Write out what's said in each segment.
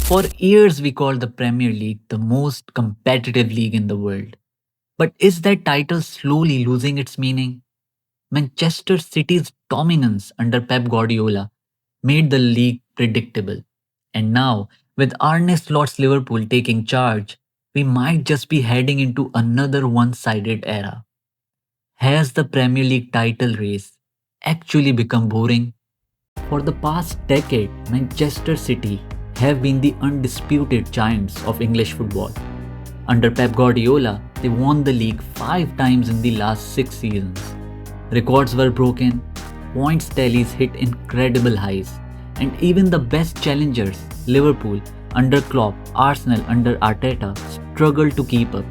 For years, we called the Premier League the most competitive league in the world. But is that title slowly losing its meaning? Manchester City's dominance under Pep Guardiola made the league predictable. And now, with Arne Slot's Liverpool taking charge, we might just be heading into another one sided era. Has the Premier League title race actually become boring? For the past decade, Manchester City have been the undisputed giants of English football. Under Pep Guardiola, they won the league 5 times in the last 6 seasons. Records were broken, points tallies hit incredible highs, and even the best challengers, Liverpool under Klopp, Arsenal under Arteta, struggled to keep up.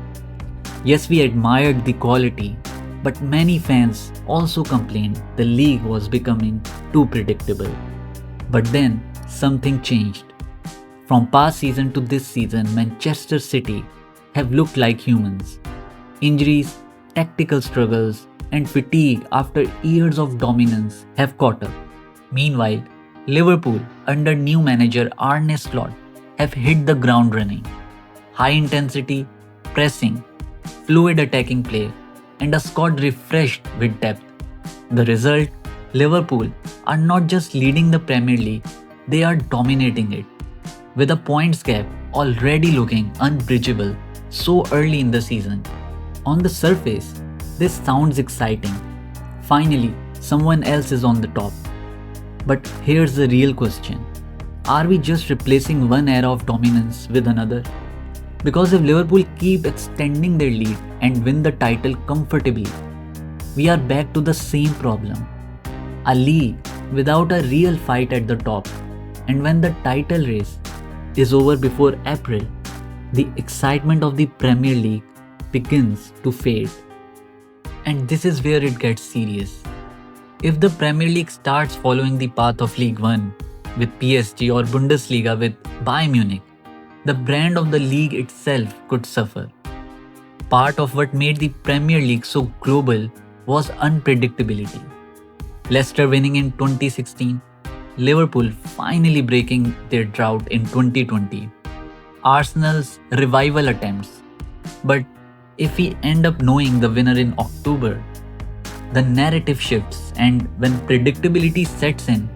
Yes, we admired the quality, but many fans also complained the league was becoming too predictable. But then something changed. From past season to this season, Manchester City have looked like humans. Injuries, tactical struggles, and fatigue after years of dominance have caught up. Meanwhile, Liverpool, under new manager Arne Slot, have hit the ground running. High intensity, pressing, fluid attacking play, and a squad refreshed with depth. The result, Liverpool are not just leading the Premier League, they are dominating it. With a points gap already looking unbridgeable so early in the season. On the surface, this sounds exciting. Finally, someone else is on the top. But here's the real question. Are we just replacing one era of dominance with another? Because if Liverpool keep extending their lead and win the title comfortably, we are back to the same problem. A league without a real fight at the top. And when the title race is over before April, the excitement of the Premier League begins to fade. And this is where it gets serious. If the Premier League starts following the path of League One with PSG or Bundesliga with Bayern Munich, the brand of the league itself could suffer. Part of what made the Premier League so global was unpredictability. Leicester winning in 2016, Liverpool finally breaking their drought in 2020, Arsenal's revival attempts. But if we end up knowing the winner in October, the narrative shifts, and when predictability sets in,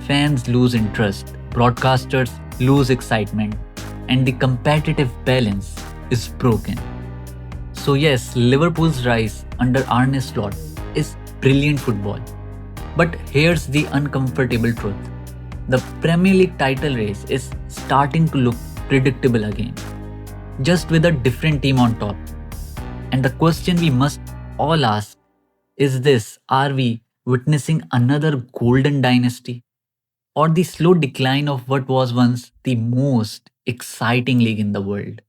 fans lose interest, broadcasters lose excitement, and the competitive balance is broken. So, yes, Liverpool's rise under Arne Slot is brilliant football. But here's the uncomfortable truth. The Premier League title race is starting to look predictable again, just with a different team on top. And the question we must all ask is this: are we witnessing another golden dynasty or the slow decline of what was once the most exciting league in the world?